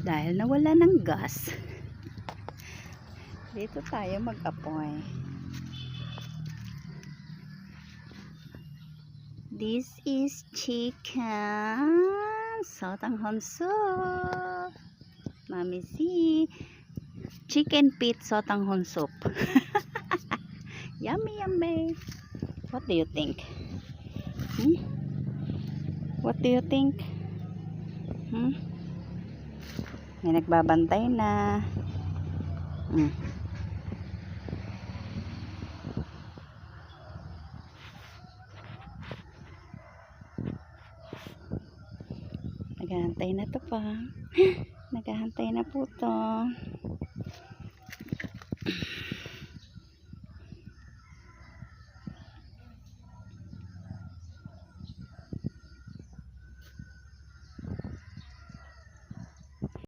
dahil nawala ng gas. Dito tayo mag-apoy. This is chicken sotanghon soup. Mami, see, chicken pit sotanghon soup. Yummy, yummy. What do you think? What do you think? May nagbabantay na. Naghahantay na to pa. Naghahantay na po to.